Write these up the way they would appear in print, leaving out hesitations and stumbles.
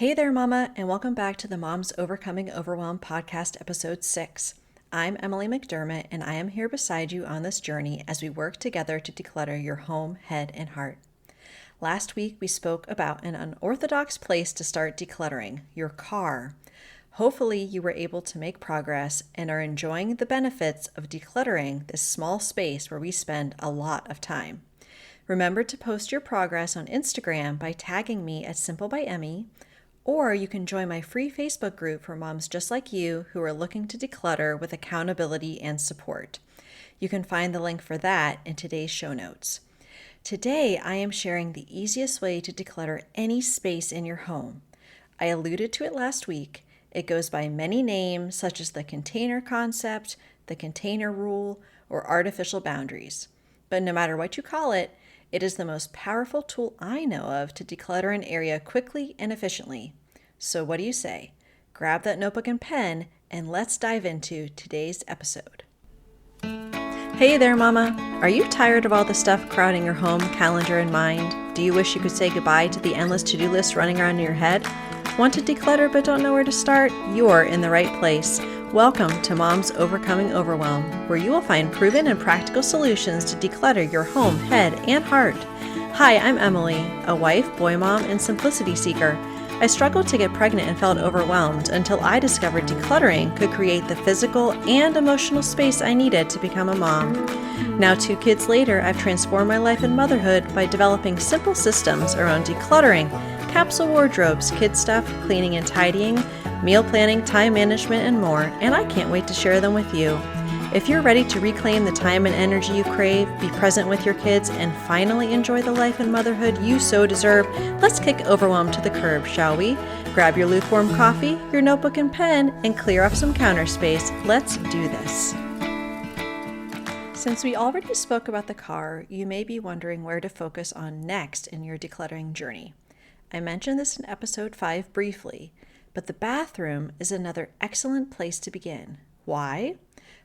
Hey there, Mama, and welcome back to the Moms Overcoming Overwhelm podcast, episode 6. I'm Emily McDermott, and I am here beside you on this journey as we work together to declutter your home, head, and heart. Last week, we spoke about an unorthodox place to start decluttering, your car. Hopefully, you were able to make progress and are enjoying the benefits of decluttering this small space where we spend a lot of time. Remember to post your progress on Instagram by tagging me at Simple by Emmy, or you can join my free Facebook group for moms just like you who are looking to declutter with accountability and support. You can find the link for that in today's show notes. Today, I am sharing the easiest way to declutter any space in your home. I alluded to it last week. It goes by many names such as the container concept, the container rule, or artificial boundaries. But no matter what you call it, it is the most powerful tool I know of to declutter an area quickly and efficiently. So what do you say? Grab that notebook and pen, and let's dive into today's episode. Hey there, Mama. Are you tired of all the stuff crowding your home, calendar, and mind? Do you wish you could say goodbye to the endless to-do list running around in your head? Want to declutter but don't know where to start? You're in the right place. Welcome to Moms Overcoming Overwhelm, where you will find proven and practical solutions to declutter your home, head, and heart. Hi, I'm Emily, a wife, boy mom, and simplicity seeker. I struggled to get pregnant and felt overwhelmed until I discovered decluttering could create the physical and emotional space I needed to become a mom. Now, 2 kids later, I've transformed my life and motherhood by developing simple systems around decluttering, capsule wardrobes, kid stuff, cleaning and tidying, meal planning, time management, and more, and I can't wait to share them with you. If you're ready to reclaim the time and energy you crave, be present with your kids, and finally enjoy the life and motherhood you so deserve, let's kick overwhelm to the curb, shall we? Grab your lukewarm coffee, your notebook and pen, and clear off some counter space. Let's do this. Since we already spoke about the car, you may be wondering where to focus on next in your decluttering journey. I mentioned this in episode 5 briefly, but the bathroom is another excellent place to begin. Why?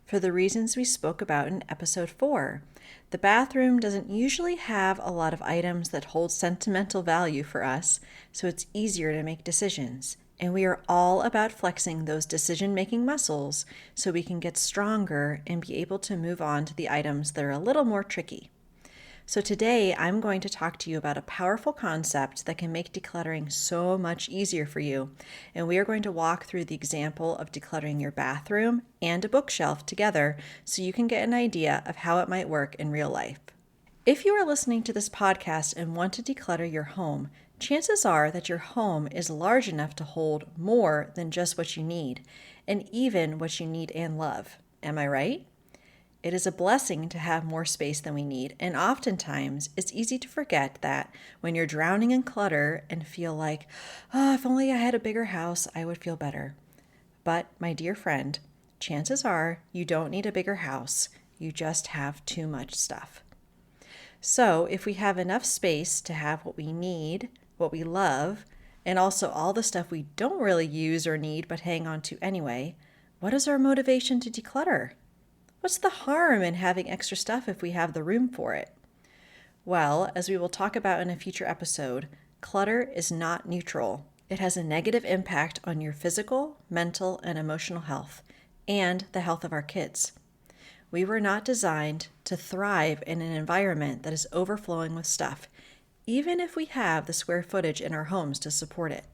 For the reasons we spoke about in episode 4. The bathroom doesn't usually have a lot of items that hold sentimental value for us, so it's easier to make decisions. And we are all about flexing those decision-making muscles so we can get stronger and be able to move on to the items that are a little more tricky. So today, I'm going to talk to you about a powerful concept that can make decluttering so much easier for you. And we are going to walk through the example of decluttering your bathroom and a bookshelf together so you can get an idea of how it might work in real life. If you are listening to this podcast and want to declutter your home, chances are that your home is large enough to hold more than just what you need, and even what you need and love. Am I right? It is a blessing to have more space than we need, and oftentimes it's easy to forget that when you're drowning in clutter and feel like, oh, if only I had a bigger house, I would feel better. But, my dear friend, chances are you don't need a bigger house, you just have too much stuff. So, if we have enough space to have what we need, what we love, and also all the stuff we don't really use or need but hang on to anyway, what is our motivation to declutter? What's the harm in having extra stuff if we have the room for it? Well, as we will talk about in a future episode, clutter is not neutral. It has a negative impact on your physical, mental, and emotional health, and the health of our kids. We were not designed to thrive in an environment that is overflowing with stuff, even if we have the square footage in our homes to support it.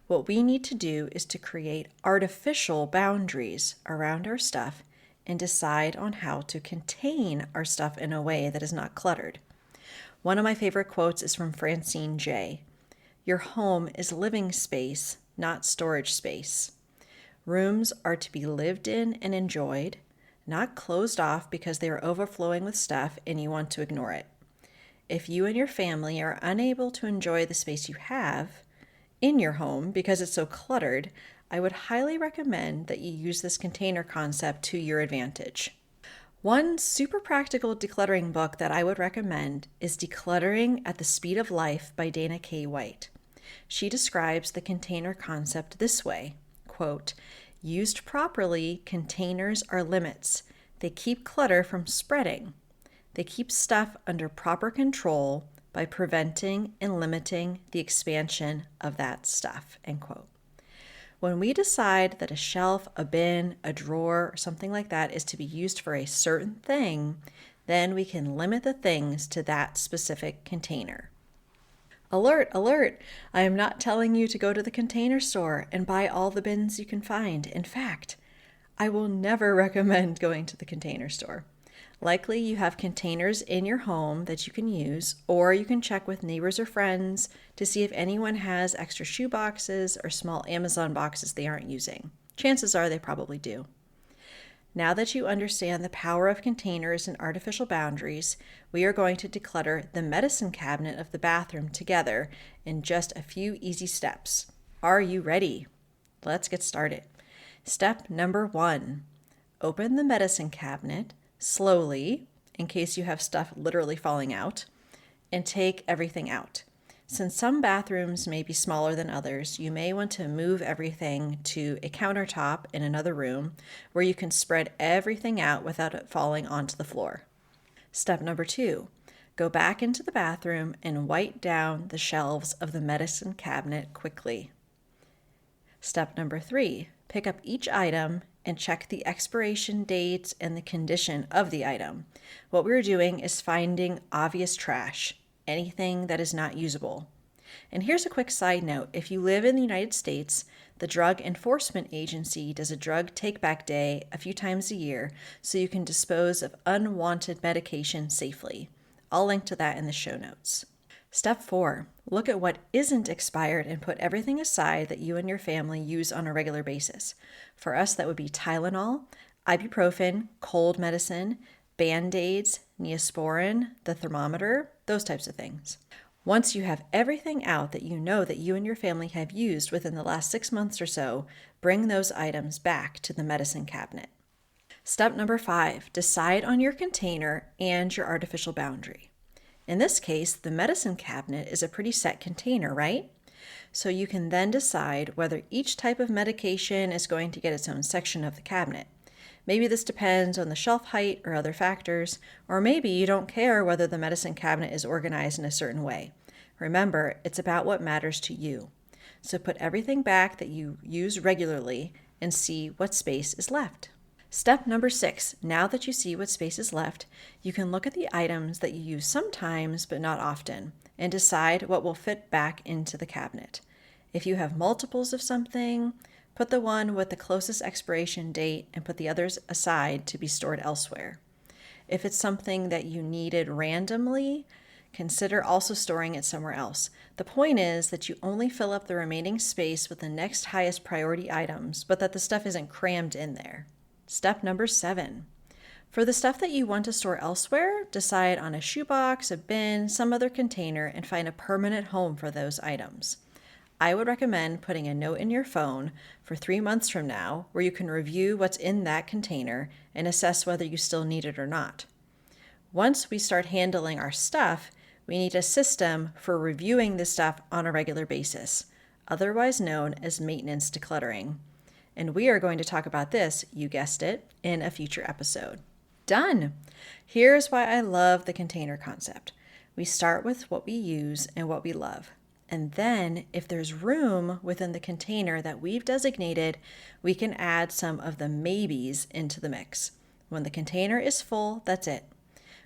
What we need to do is to create artificial boundaries around our stuff and decide on how to contain our stuff in a way that is not cluttered. One of my favorite quotes is from Francine J. Your home is living space, not storage space. Rooms are to be lived in and enjoyed, not closed off because they are overflowing with stuff and you want to ignore it. If you and your family are unable to enjoy the space you have in your home because it's so cluttered, I would highly recommend that you use this container concept to your advantage. One super practical decluttering book that I would recommend is Decluttering at the Speed of Life by Dana K. White. She describes the container concept this way, quote, used properly, containers are limits. They keep clutter from spreading. They keep stuff under proper control, by preventing and limiting the expansion of that stuff, end quote. When we decide that a shelf, a bin, a drawer, or something like that is to be used for a certain thing, then we can limit the things to that specific container. Alert, alert! I am not telling you to go to the container store and buy all the bins you can find. In fact, I will never recommend going to the container store. Likely you have containers in your home that you can use, or you can check with neighbors or friends to see if anyone has extra shoe boxes or small Amazon boxes they aren't using. Chances are they probably do. Now that you understand the power of containers and artificial boundaries, we are going to declutter the medicine cabinet of the bathroom together in just a few easy steps. Are you ready? Let's get started. Step number 1, open the medicine cabinet slowly, in case you have stuff literally falling out, and take everything out. Since some bathrooms may be smaller than others, you may want to move everything to a countertop in another room where you can spread everything out without it falling onto the floor. Step number 2, go back into the bathroom and wipe down the shelves of the medicine cabinet quickly. Step number 3, pick up each item and check the expiration dates and the condition of the item. What we're doing is finding obvious trash, anything that is not usable. And here's a quick side note. If you live in the United States, the Drug Enforcement Agency does a drug take-back day a few times a year so you can dispose of unwanted medication safely. I'll link to that in the show notes. Step 4, look at what isn't expired and put everything aside that you and your family use on a regular basis. For us, that would be Tylenol, ibuprofen, cold medicine, Band-Aids, Neosporin, the thermometer, those types of things. Once you have everything out that you know that you and your family have used within the last 6 months or so, bring those items back to the medicine cabinet. Step number 5, decide on your container and your artificial boundary. In this case, the medicine cabinet is a pretty set container, right? So you can then decide whether each type of medication is going to get its own section of the cabinet. Maybe this depends on the shelf height or other factors, or maybe you don't care whether the medicine cabinet is organized in a certain way. Remember, it's about what matters to you. So put everything back that you use regularly and see what space is left. Step number 6, now that you see what space is left, you can look at the items that you use sometimes but not often and decide what will fit back into the cabinet. If you have multiples of something, put the one with the closest expiration date and put the others aside to be stored elsewhere. If it's something that you needed randomly, consider also storing it somewhere else. The point is that you only fill up the remaining space with the next highest priority items, but that the stuff isn't crammed in there. Step number 7. For the stuff that you want to store elsewhere, decide on a shoebox, a bin, some other container, and find a permanent home for those items. I would recommend putting a note in your phone for 3 months from now where you can review what's in that container and assess whether you still need it or not. Once we start handling our stuff, we need a system for reviewing this stuff on a regular basis, otherwise known as maintenance decluttering. And we are going to talk about this, you guessed it, in a future episode. Done! Here's why I love the container concept. We start with what we use and what we love. And then, if there's room within the container that we've designated, we can add some of the maybes into the mix. When the container is full, that's it.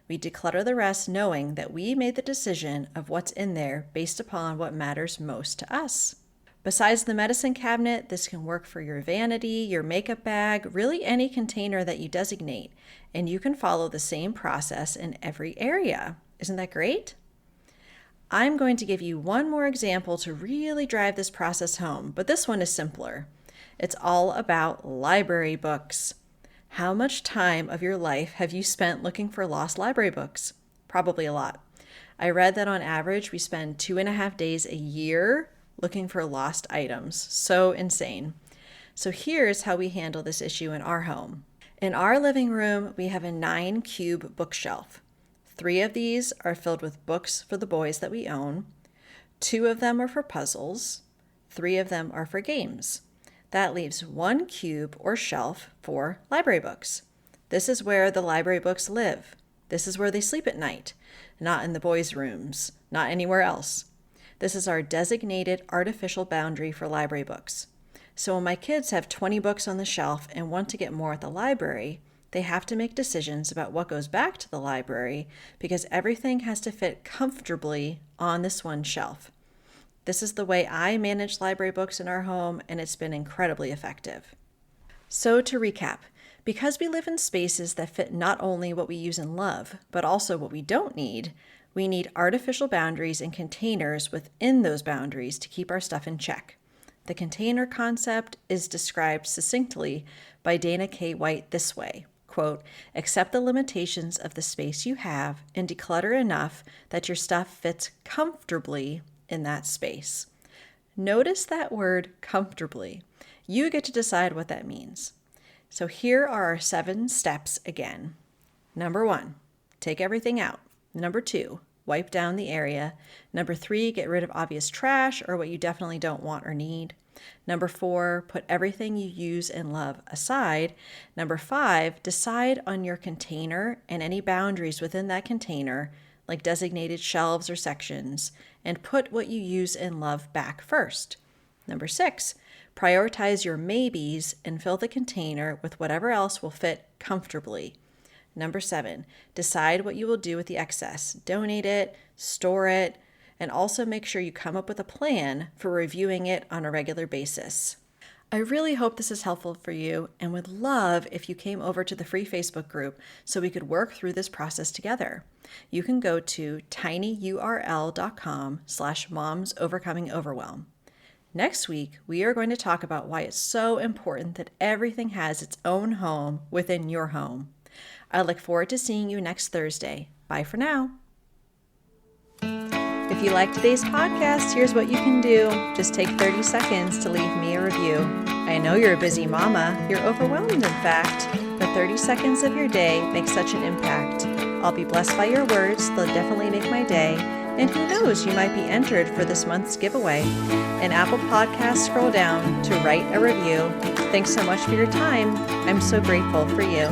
We declutter the rest knowing that we made the decision of what's in there based upon what matters most to us. Besides the medicine cabinet, this can work for your vanity, your makeup bag, really any container that you designate, and you can follow the same process in every area. Isn't that great? I'm going to give you one more example to really drive this process home, but this one is simpler. It's all about library books. How much time of your life have you spent looking for lost library books? Probably a lot. I read that on average we spend 2.5 days a year looking for lost items. So insane. So here's how we handle this issue in our home. In our living room, we have a 9-cube bookshelf. 3 of these are filled with books for the boys that we own. 2 of them are for puzzles. 3 of them are for games. That leaves 1 cube or shelf for library books. This is where the library books live. This is where they sleep at night, not in the boys' rooms, not anywhere else. This is our designated artificial boundary for library books. So when my kids have 20 books on the shelf and want to get more at the library, they have to make decisions about what goes back to the library because everything has to fit comfortably on this one shelf. This is the way I manage library books in our home, and it's been incredibly effective. So to recap, because we live in spaces that fit not only what we use and love, but also what we don't need, we need artificial boundaries and containers within those boundaries to keep our stuff in check. The container concept is described succinctly by Dana K. White this way, quote, accept the limitations of the space you have and declutter enough that your stuff fits comfortably in that space. Notice that word comfortably. You get to decide what that means. So here are our 7 steps again. Number 1, take everything out. Number 2, wipe down the area. Number 3, get rid of obvious trash or what you definitely don't want or need. Number 4, put everything you use and love aside. Number 5, decide on your container and any boundaries within that container, like designated shelves or sections, and put what you use and love back first. Number 6, prioritize your maybes and fill the container with whatever else will fit comfortably. Number 7, decide what you will do with the excess. Donate it, store it, and also make sure you come up with a plan for reviewing it on a regular basis. I really hope this is helpful for you and would love if you came over to the free Facebook group so we could work through this process together. You can go to tinyurl.com/momsovercomingoverwhelm. Next week, we are going to talk about why it's so important that everything has its own home within your home. I look forward to seeing you next Thursday. Bye for now. If you liked today's podcast, here's what you can do. Just take 30 seconds to leave me a review. I know you're a busy mama. You're overwhelmed, in fact. But 30 seconds of your day makes such an impact. I'll be blessed by your words. They'll definitely make my day. And who knows, you might be entered for this month's giveaway. In Apple Podcasts, scroll down to write a review. Thanks so much for your time. I'm so grateful for you.